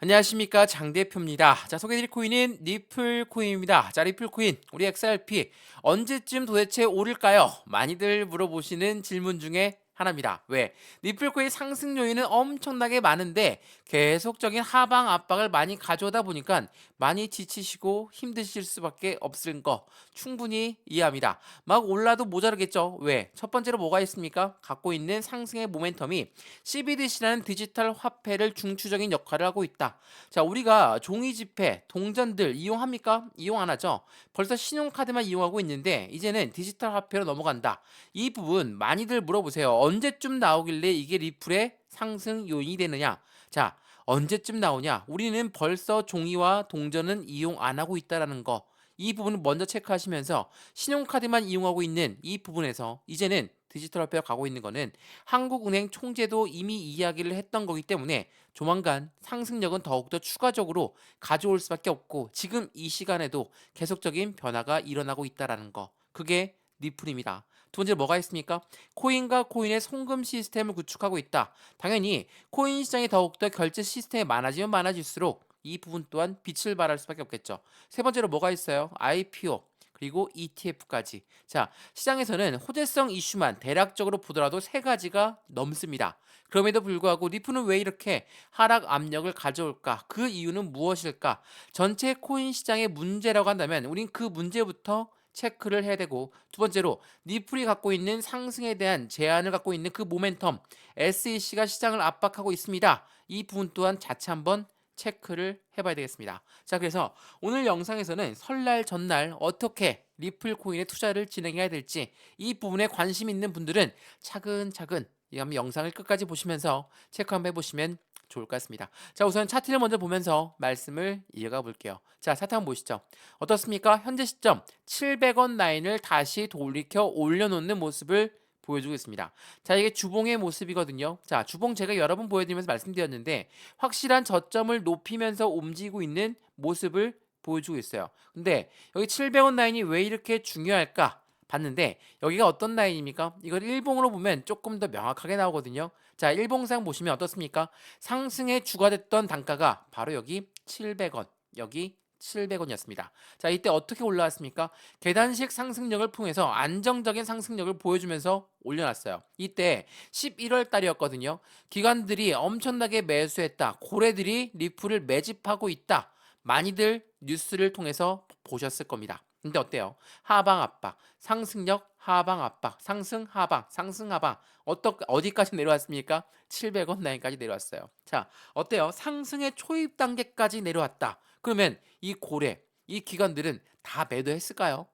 안녕하십니까, 장 대표입니다. 자, 소개해드릴 코인은 리플 코인입니다. 자, 리플 코인 우리 XRP 언제쯤 도대체 오를까요? 많이들 물어보시는 질문 중에 하나입니다. 왜? 리플 코인 상승 요인은 엄청나게 많은데 계속적인 하방 압박을 많이 가져오다 보니까 많이 지치시고 힘드실 수밖에 없을 거 충분히 이해합니다. 막 올라도 모자르겠죠. 왜? 첫 번째로 뭐가 있습니까? 갖고 있는 상승의 모멘텀이 CBDC라는 디지털 화폐를 중추적인 역할을 하고 있다. 자, 우리가 종이 지폐, 동전들 이용합니까? 이용 안 하죠. 벌써 신용카드만 이용하고 있는데 이제는 디지털 화폐로 넘어간다. 이 부분 많이들 물어보세요. 언제쯤 나오길래 이게 리플의 상승 요인이 되느냐? 자, 언제쯤 나오냐? 우리는 벌써 종이와 동전은 이용 안 하고 있다라는 거. 이 부분을 먼저 체크하시면서 신용카드만 이용하고 있는 이 부분에서 이제는 디지털 화폐가 가고 있는 거는 한국은행 총재도 이미 이야기를 했던 거기 때문에 조만간 상승력은 더욱더 추가적으로 가져올 수밖에 없고 지금 이 시간에도 계속적인 변화가 일어나고 있다라는 거. 그게 리플입니다. 두 번째 뭐가 있습니까? 코인과 코인의 송금 시스템을 구축하고 있다. 당연히 코인 시장이 더욱더 결제 시스템이 많아지면 많아질수록 이 부분 또한 빛을 발할 수밖에 없겠죠. 세 번째로 뭐가 있어요? IPO 그리고 ETF까지. 자, 시장에서는 호재성 이슈만 대략적으로 보더라도 세 가지가 넘습니다. 그럼에도 불구하고 리플은 왜 이렇게 하락 압력을 가져올까? 그 이유는 무엇일까? 전체 코인 시장의 문제라고 한다면 우린 그 문제부터 체크를 해야 되고, 두 번째로 리플이 갖고 있는 상승에 대한 제한을 갖고 있는 그 모멘텀 SEC가 시장을 압박하고 있습니다. 이 부분 또한 자체 한번 체크를 해봐야 되겠습니다. 자, 그래서 오늘 영상에서는 설날 전날 어떻게 리플 코인에 투자를 진행해야 될지 이 부분에 관심 있는 분들은 차근차근 이 한번 영상을 끝까지 보시면서 체크 한번 해보시면 좋을 것 같습니다. 자, 우선 차트를 먼저 보면서 말씀을 이어가 볼게요. 자, 차트 한번 보시죠. 어떻습니까? 현재 시점 700원 라인을 다시 돌이켜 올려놓는 모습을 보여주고 있습니다. 자, 이게 주봉의 모습이거든요. 자, 주봉 제가 여러 번 보여드리면서 말씀드렸는데 확실한 저점을 높이면서 움직이고 있는 모습을 보여주고 있어요. 근데 여기 700원 라인이 왜 이렇게 중요할까? 봤는데 여기가 어떤 라인입니까? 이걸 일봉으로 보면 조금 더 명확하게 나오거든요. 자, 일봉상 보시면 어떻습니까? 상승의 주가 됐던 단가가 바로 여기 700원, 여기 700원이었습니다. 자, 이때 어떻게 올라왔습니까? 계단식 상승력을 통해서 안정적인 상승력을 보여주면서 올려놨어요. 이때 11월 달이었거든요. 기관들이 엄청나게 매수했다. 고래들이 리플을 매집하고 있다. 많이들 뉴스를 통해서 보셨을 겁니다. 근데 어때요? 하방 압박, 상승력 하방 압박, 상승 하방, 상승 하방. 어디까지 내려왔습니까? 700원 라인까지 내려왔어요. 자, 어때요? 상승의 초입 단계까지 내려왔다. 그러면 이 고래, 이 기관들은 다 매도했을까요?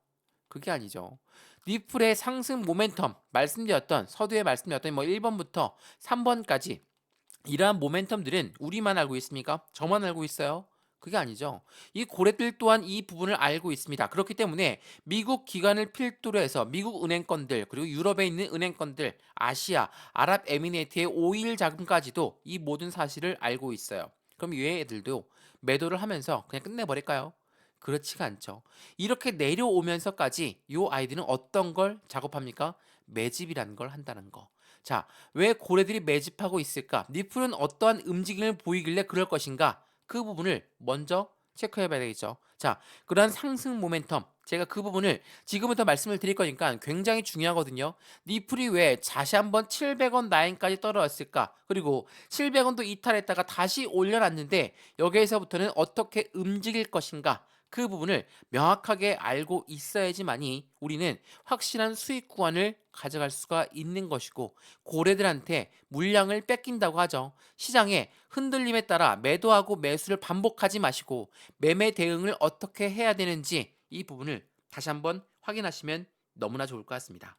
그게 아니죠. 리플의 상승 모멘텀 말씀드렸던 서두에 말씀드렸던 뭐 1번부터 3번까지 이러한 모멘텀들은 우리만 알고 있습니까? 저만 알고 있어요? 그게 아니죠. 이 고래들 또한 이 부분을 알고 있습니다. 그렇기 때문에 미국 기관을 필두로 해서 미국 은행권들 그리고 유럽에 있는 은행권들 아시아, 아랍에미레이트의 오일 자금까지도 이 모든 사실을 알고 있어요. 그럼 이 애들도 매도를 하면서 그냥 끝내버릴까요? 그렇지가 않죠. 이렇게 내려오면서까지 이 아이들은 어떤 걸 작업합니까? 매집이라는 걸 한다는 거. 자, 왜 고래들이 매집하고 있을까? 리플은 어떠한 움직임을 보이길래 그럴 것인가? 그 부분을 먼저 체크해 봐야 되겠죠. 자, 그러한 상승 모멘텀. 제가 그 부분을 지금부터 말씀을 드릴 거니까 굉장히 중요하거든요. 리플이 왜 다시 한번 700원 라인까지 떨어졌을까? 그리고 700원도 이탈했다가 다시 올려놨는데 여기에서부터는 어떻게 움직일 것인가? 그 부분을 명확하게 알고 있어야지만이 우리는 확실한 수익 구간을 가져갈 수가 있는 것이고 고래들한테 물량을 뺏긴다고 하죠. 시장의 흔들림에 따라 매도하고 매수를 반복하지 마시고 매매 대응을 어떻게 해야 되는지 이 부분을 다시 한번 확인하시면 너무나 좋을 것 같습니다.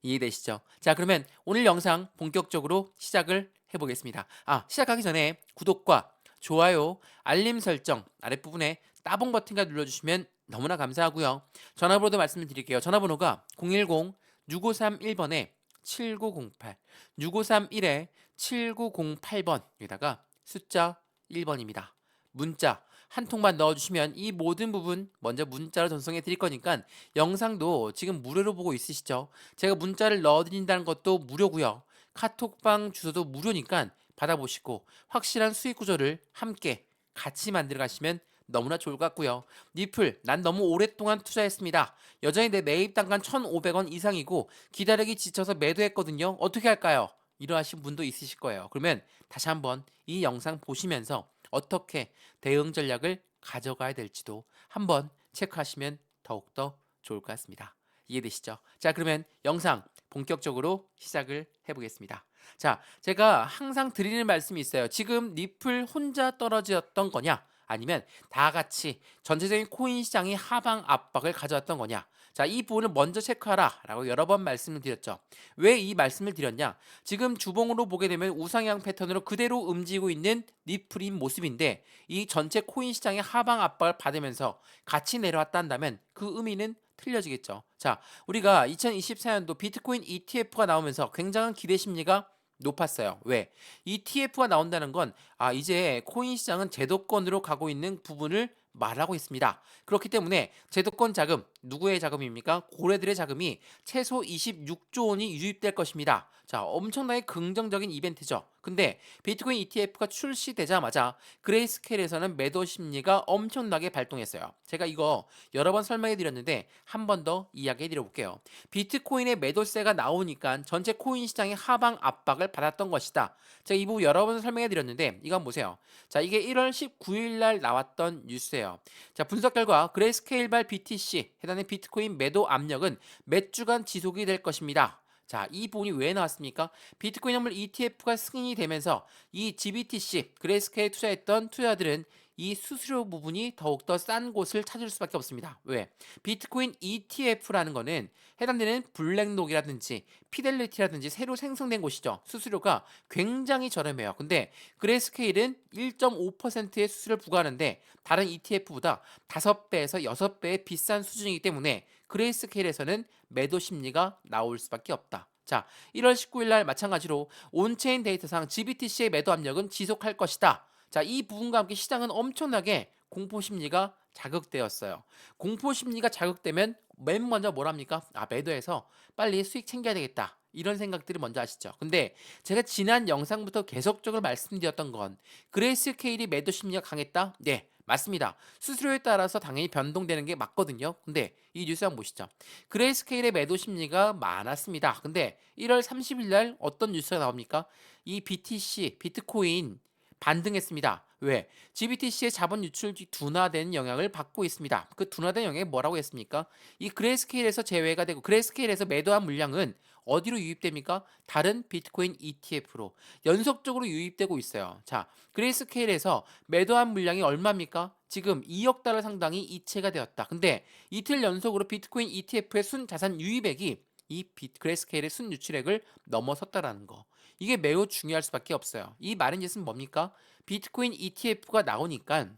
이해되시죠? 자, 그러면 오늘 영상 본격적으로 시작을 해보겠습니다. 시작하기 전에 구독과 좋아요, 알림 설정 아랫부분에 따봉 버튼과 눌러주시면 너무나 감사하고요. 전화번호도 말씀을 드릴게요. 전화번호가 010-6531번에 7908, 6531에 7908번, 여기다가 숫자 1번입니다. 문자 한 통만 넣어주시면 이 모든 부분 먼저 문자로 전송해 드릴 거니까 영상도 지금 무료로 보고 있으시죠? 제가 문자를 넣어드린다는 것도 무료고요. 카톡방 주소도 무료니까 받아보시고 확실한 수익 구조를 함께 같이 만들어 가시면 너무나 좋을 것 같고요. 니플, 난 너무 오랫동안 투자했습니다. 여전히 내 매입 단가 1,500원 이상이고 기다리기 지쳐서 매도했거든요. 어떻게 할까요? 이러하신 분도 있으실 거예요. 그러면 다시 한번 이 영상 보시면서 어떻게 대응 전략을 가져가야 될지도 한번 체크하시면 더욱더 좋을 것 같습니다. 이해되시죠? 자, 그러면 영상 본격적으로 시작을 해보겠습니다. 자, 제가 항상 드리는 말씀이 있어요. 지금 니플 혼자 떨어졌던 거냐? 아니면 다 같이 전체적인 코인 시장이 하방 압박을 가져왔던 거냐? 자, 이 부분을 먼저 체크하라 라고 여러 번 말씀을 드렸죠. 왜 이 말씀을 드렸냐? 지금 주봉으로 보게 되면 우상향 패턴으로 그대로 움직이고 있는 니플인 모습인데 이 전체 코인 시장의 하방 압박을 받으면서 같이 내려왔다 한다면 그 의미는 틀려지겠죠. 자, 우리가 2024년도 비트코인 ETF가 나오면서 굉장한 기대 심리가 높았어요. 왜? ETF가 나온다는 건 이제 코인 시장은 제도권으로 가고 있는 부분을 말하고 있습니다. 그렇기 때문에 제도권 자금, 누구의 자금입니까? 고래들의 자금이 최소 26조 원이 유입될 것입니다. 자, 엄청나게 긍정적인 이벤트죠. 근데 비트코인 ETF가 출시되자마자 그레이스케일에서는 매도 심리가 엄청나게 발동했어요. 제가 이거 여러 번 설명해 드렸는데 한 번 더 이야기해 드려 볼게요. 비트코인의 매도세가 나오니까 전체 코인 시장의 하방 압박을 받았던 것이다. 제가 이 부분 여러 번 설명해 드렸는데 이거 한번 보세요. 자, 이게 1월 19일 날 나왔던 뉴스예요. 자, 분석 결과 그레이스케일발 BTC 해당하는 비트코인 매도 압력은 몇 주간 지속이 될 것입니다. 자, 이 부분이 왜 나왔습니까? 비트코인 현물 ETF가 승인이 되면서 이 GBTC, 그레이스케일에 투자했던 투자들은 이 수수료 부분이 더욱더 싼 곳을 찾을 수밖에 없습니다. 왜? 비트코인 ETF라는 거는 해당되는 블랙록이라든지 피델리티라든지 새로 생성된 곳이죠. 수수료가 굉장히 저렴해요. 근데 그레이스케일은 1.5%의 수수료를 부과하는데 다른 ETF보다 5배에서 6배의 비싼 수준이기 때문에 그레이스케일에서는 매도 심리가 나올 수밖에 없다. 자, 1월 19일 날 마찬가지로 온체인 데이터상 GBTC의 매도 압력은 지속할 것이다. 자, 이 부분과 함께 시장은 엄청나게 공포 심리가 자극되었어요. 공포 심리가 자극되면 맨 먼저 뭘 합니까? 매도해서 빨리 수익 챙겨야 되겠다. 이런 생각들을 먼저 하시죠. 근데 제가 지난 영상부터 계속적으로 말씀드렸던 건 그레이스케일이 매도 심리가 강했다? 네, 맞습니다. 수수료에 따라서 당연히 변동되는 게 맞거든요. 근데 이 뉴스 한번 보시죠. 그레이스케일의 매도 심리가 많았습니다. 근데 1월 30일 날 어떤 뉴스가 나옵니까? 이 BTC, 비트코인 반등했습니다. 왜? GBTC의 자본 유출이 둔화된 영향을 받고 있습니다. 그 둔화된 영향이 뭐라고 했습니까? 이 그레이스케일에서 제외가 되고 그레이스케일에서 매도한 물량은 어디로 유입됩니까? 다른 비트코인 ETF로 연속적으로 유입되고 있어요. 자, 그레이스케일에서 매도한 물량이 얼마입니까? 지금 2억 달러 상당이 이체가 되었다. 근데 이틀 연속으로 비트코인 ETF의 순 자산 유입액이 이 그레이스케일의 순 유출액을 넘어섰다라는 거. 이게 매우 중요할 수밖에 없어요. 이 말인 짓은 뭡니까? 비트코인 ETF가 나오니까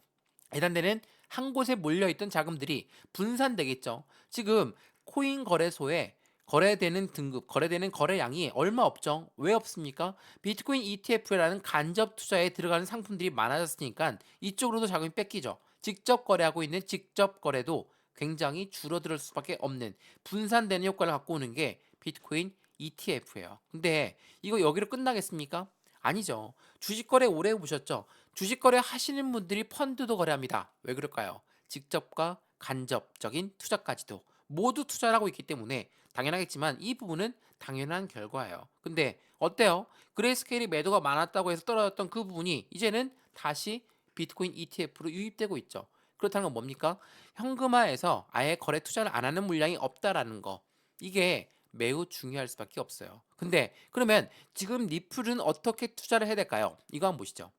해당되는 한 곳에 몰려있던 자금들이 분산되겠죠. 지금 코인 거래소에 거래되는 등급, 거래되는 거래량이 얼마 없죠? 왜 없습니까? 비트코인 ETF라는 간접 투자에 들어가는 상품들이 많아졌으니까 이쪽으로도 자금이 뺏기죠. 직접 거래하고 있는 직접 거래도 굉장히 줄어들 수밖에 없는 분산되는 효과를 갖고 오는 게 비트코인 ETF예요. 근데 이거 여기로 끝나겠습니까? 아니죠. 주식 거래 오래 해보셨죠? 주식 거래 하시는 분들이 펀드도 거래합니다. 왜 그럴까요? 직접과 간접적인 투자까지도 모두 투자를 하고 있기 때문에 당연하겠지만 이 부분은 당연한 결과예요. 근데 어때요? 그레이스케일이 매도가 많았다고 해서 떨어졌던 그 부분이 이제는 다시 비트코인 ETF로 유입되고 있죠. 그렇다는 건 뭡니까? 현금화에서 아예 거래 투자를 안 하는 물량이 없다라는 거. 이게 매우 중요할 수밖에 없어요. 근데 그러면 지금 니플은 어떻게 투자를 해야 될까요? 이거 한번 보시죠.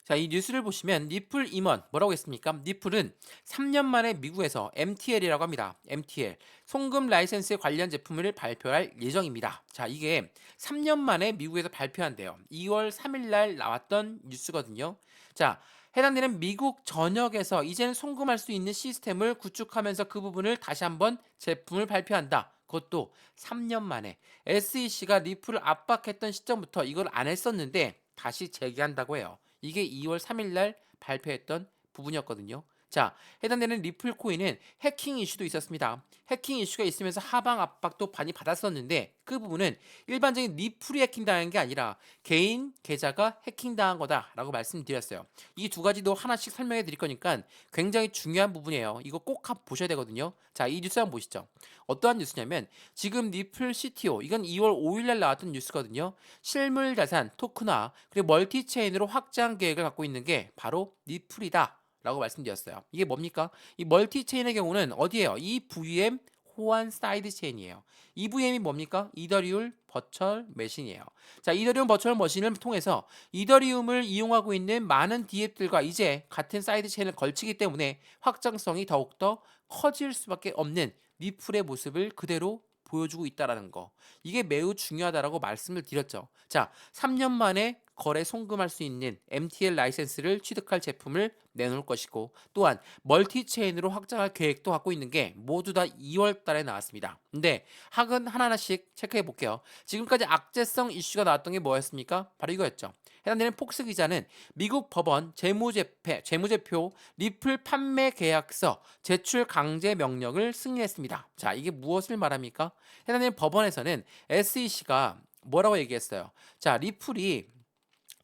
자, 이 뉴스를 보시면 니플 임원 뭐라고 했습니까? 니플은 3년 만에 미국에서 MTL이라고 합니다. MTL 송금 라이센스 관련 제품을 발표할 예정입니다. 자, 이게 3년 만에 미국에서 발표한대요. 2월 3일 날 나왔던 뉴스거든요. 자, 해당되는 미국 전역에서 이제는 송금할 수 있는 시스템을 구축하면서 그 부분을 다시 한번 제품을 발표한다. 그것도 3년 만에 SEC가 니플을 압박했던 시점부터 이걸 안 했었는데 다시 재개한다고 해요. 이게 2월 3일 날 발표했던 부분이었거든요. 자, 해당되는 리플 코인은 해킹 이슈도 있었습니다. 해킹 이슈가 있으면서 하방 압박도 많이 받았었는데 그 부분은 일반적인 리플이 해킹당한 게 아니라 개인 계좌가 해킹당한 거다라고 말씀드렸어요. 이 두 가지도 하나씩 설명해 드릴 거니까 굉장히 중요한 부분이에요. 이거 꼭 한번 보셔야 되거든요. 자, 이 뉴스 한번 보시죠. 어떠한 뉴스냐면 지금 리플 CTO 이건 2월 5일 날 나왔던 뉴스거든요. 실물 자산, 토큰화, 그리고 멀티체인으로 확장 계획을 갖고 있는 게 바로 리플이다. 라고 말씀드렸어요. 이게 뭡니까? 이 멀티체인의 경우는 어디예요? EVM 호환 사이드 체인이에요. EVM이 뭡니까? 이더리움 버추얼 머신이에요. 자, 이더리움 버추얼 머신을 통해서 이더리움을 이용하고 있는 많은 DApp들과 이제 같은 사이드 체인을 걸치기 때문에 확장성이 더욱더 커질 수밖에 없는 리플의 모습을 그대로 보여주고 있다라는 거. 이게 매우 중요하다라고 말씀을 드렸죠. 자, 3년 만에 거래 송금할 수 있는 MTL 라이센스를 취득할 제품을 내놓을 것이고 또한 멀티체인으로 확장할 계획도 갖고 있는 게 모두 다 2월 달에 나왔습니다. 근데 학은 하나하나씩 체크해 볼게요. 지금까지 악재성 이슈가 나왔던 게 뭐였습니까? 바로 이거였죠. 해당되는 폭스 기자는 미국 법원 재무제표 리플 판매 계약서 제출 강제 명령을 승인했습니다. 자, 이게 무엇을 말합니까? 해당되는 법원에서는 SEC가 뭐라고 얘기했어요? 자, 리플이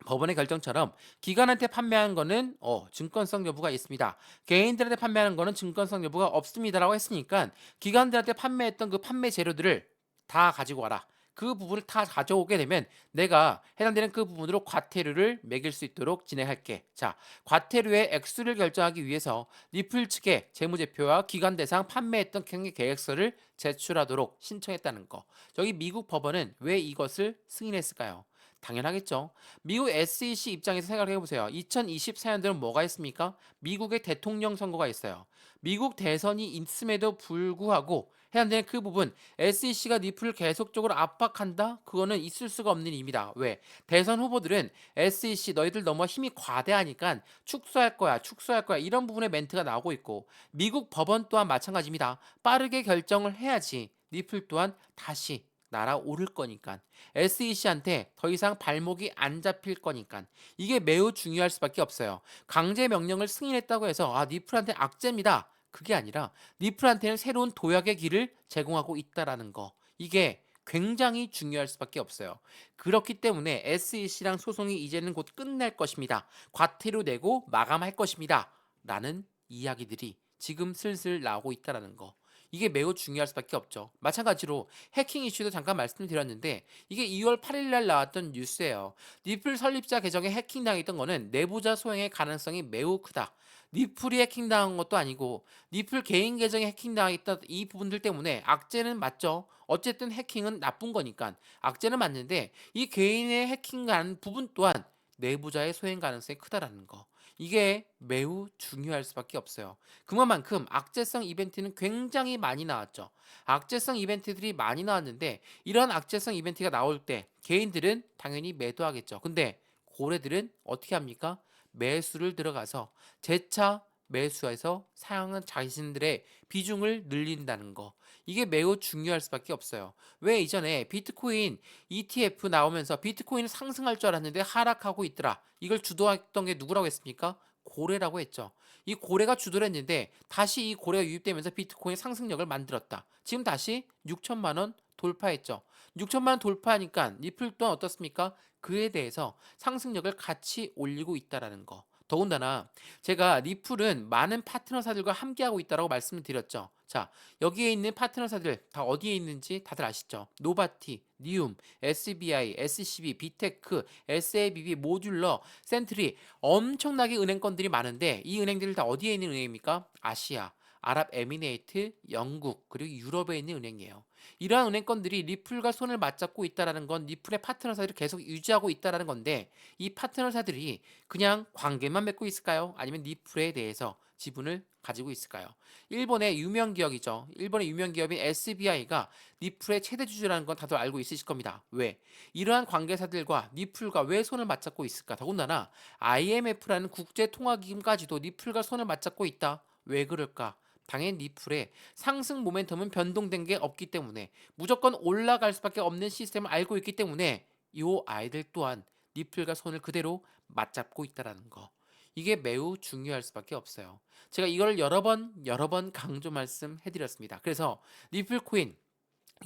법원의 결정처럼 기관한테 판매한 거는 증권성 여부가 있습니다. 개인들한테 판매하는 거는 증권성 여부가 없습니다라고 했으니까 기관들한테 판매했던 그 판매 재료들을 다 가지고 와라. 그 부분을 다 가져오게 되면 내가 해당되는 그 부분으로 과태료를 매길 수 있도록 진행할게. 자, 과태료의 액수를 결정하기 위해서 리플 측에 재무제표와 기관 대상 판매했던 경기 계획서를 제출하도록 신청했다는 거. 저기 미국 법원은 왜 이것을 승인했을까요? 당연하겠죠. 미국 SEC 입장에서 생각을 해보세요. 2024년도는 뭐가 있습니까? 미국의 대통령 선거가 있어요. 미국 대선이 있음에도 불구하고 해당되는 그 부분 SEC가 리플을 계속적으로 압박한다? 그거는 있을 수가 없는 일입니다. 왜? 대선 후보들은 SEC 너희들 너무 힘이 과대하니까 축소할 거야, 축소할 거야 이런 부분의 멘트가 나오고 있고 미국 법원 또한 마찬가지입니다. 빠르게 결정을 해야지 리플 또한 다시 날아오를 거니까 SEC한테 더 이상 발목이 안 잡힐 거니까 이게 매우 중요할 수밖에 없어요. 강제 명령을 승인했다고 해서 리플한테 악재입니다. 그게 아니라 리플한테는 새로운 도약의 길을 제공하고 있다라는 거. 이게 굉장히 중요할 수밖에 없어요. 그렇기 때문에 SEC랑 소송이 이제는 곧 끝날 것입니다. 과태료 내고 마감할 것입니다. 라는 이야기들이 지금 슬슬 나오고 있다라는 거. 이게 매우 중요할 수밖에 없죠. 마찬가지로 해킹 이슈도 잠깐 말씀드렸는데 이게 2월 8일 날 나왔던 뉴스예요. 리플 설립자 계정에 해킹당했던 거는 내부자 소행의 가능성이 매우 크다. 리플이 해킹당한 것도 아니고 리플 개인 계정에 해킹당했던 이 부분들 때문에 악재는 맞죠. 어쨌든 해킹은 나쁜 거니까 악재는 맞는데 이 개인의 해킹한 부분 또한 내부자의 소행 가능성이 크다라는 거. 이게 매우 중요할 수밖에 없어요. 그만큼 악재성 이벤트는 굉장히 많이 나왔죠. 악재성 이벤트들이 많이 나왔는데 이런 악재성 이벤트가 나올 때 개인들은 당연히 매도하겠죠. 근데 고래들은 어떻게 합니까? 매수를 들어가서 재차 매수해서 사용한 자신들의 비중을 늘린다는 거. 이게 매우 중요할 수밖에 없어요. 왜 이전에 비트코인 ETF 나오면서 비트코인은 상승할 줄 알았는데 하락하고 있더라. 이걸 주도했던 게 누구라고 했습니까? 고래라고 했죠. 이 고래가 주도를 했는데 다시 이 고래가 유입되면서 비트코인 상승력을 만들었다. 지금 다시 6천만 원 돌파했죠. 6천만 원 돌파하니까 리플 또한 어떻습니까? 그에 대해서 상승력을 같이 올리고 있다라는 거. 더군다나 제가 리플은 많은 파트너사들과 함께하고 있다고 말씀을 드렸죠. 자, 여기에 있는 파트너사들 다 어디에 있는지 다들 아시죠? 노바티, 니움, SBI, SCB, 비테크, SABB, 모듈러, 센트리 엄청나게 은행권들이 많은데 이 은행들이 다 어디에 있는 은행입니까? 아시아, 아랍에미레이트, 영국 그리고 유럽에 있는 은행이에요. 이러한 은행권들이 리플과 손을 맞잡고 있다라는 건 리플의 파트너사들이 계속 유지하고 있다라는 건데 이 파트너사들이 그냥 관계만 맺고 있을까요? 아니면 리플에 대해서 지분을 가지고 있을까요? 일본의 유명 기업이죠. 일본의 유명 기업인 SBI가 리플의 최대 주주라는 건 다들 알고 있으실 겁니다. 왜? 이러한 관계사들과 리플과 왜 손을 맞잡고 있을까? 더군다나 IMF라는 국제통화기금까지도 리플과 손을 맞잡고 있다. 왜 그럴까? 당연히 리플의 상승 모멘텀은 변동된 게 없기 때문에 무조건 올라갈 수밖에 없는 시스템을 알고 있기 때문에 이 아이들 또한 리플과 손을 그대로 맞잡고 있다라는 거. 이게 매우 중요할 수밖에 없어요. 제가 이걸 여러 번 강조 말씀해 드렸습니다. 그래서 리플 코인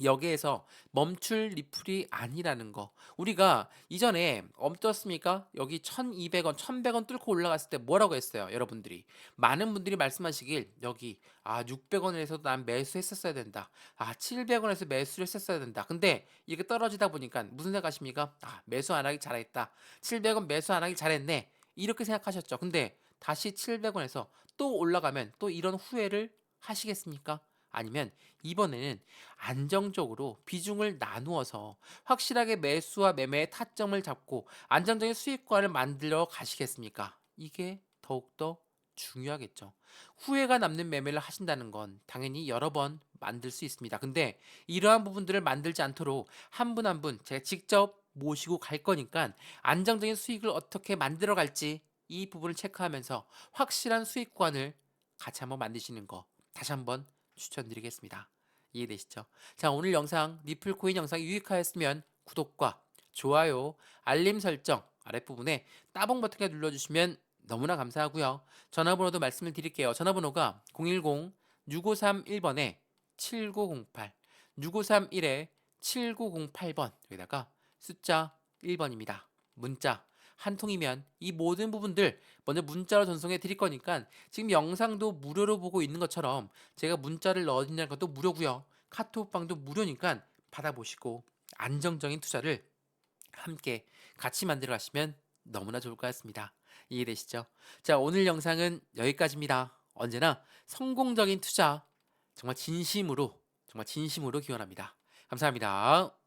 여기에서 멈출 리플이 아니라는 거. 우리가 이전에 어떻습니까? 여기 1200원, 1100원 뚫고 올라갔을 때 뭐라고 했어요? 여러분들이. 많은 분들이 말씀하시길 여기 600원에서도 난 매수했었어야 된다. 700원에서 매수를 했었어야 된다. 근데 이게 떨어지다 보니까 무슨 생각하십니까? 매수 안 하기 잘했다. 700원 매수 안 하기 잘했네. 이렇게 생각하셨죠. 근데 다시 700원에서 또 올라가면 또 이런 후회를 하시겠습니까? 아니면 이번에는 안정적으로 비중을 나누어서 확실하게 매수와 매매의 타점을 잡고 안정적인 수익권을 만들어 가시겠습니까? 이게 더욱더 중요하겠죠. 후회가 남는 매매를 하신다는 건 당연히 여러 번 만들 수 있습니다. 근데 이러한 부분들을 만들지 않도록 한 분 한 분 제가 직접 모시고 갈 거니까 안정적인 수익을 어떻게 만들어 갈지 이 부분을 체크하면서 확실한 수익권을 같이 한번 만드시는 거 다시 한번 추천드리겠습니다. 이해되시죠? 자, 오늘 영상 리플코인 영상이 유익하였으면 구독과 좋아요, 알림 설정 아랫부분에 따봉 버튼을 눌러주시면 너무나 감사하고요. 전화번호도 말씀을 드릴게요. 전화번호가 010-6531번에 7908, 6531에 7908번 여기다가 숫자 1번입니다. 문자 한 통이면 이 모든 부분들 먼저 문자로 전송해 드릴 거니까 지금 영상도 무료로 보고 있는 것처럼 제가 문자를 넣어드리는 것도 무료고요. 카톡방도 무료니까 받아보시고 안정적인 투자를 함께 같이 만들어 가시면 너무나 좋을 것 같습니다. 이해되시죠? 자, 오늘 영상은 여기까지입니다. 언제나 성공적인 투자 정말 진심으로 기원합니다. 감사합니다.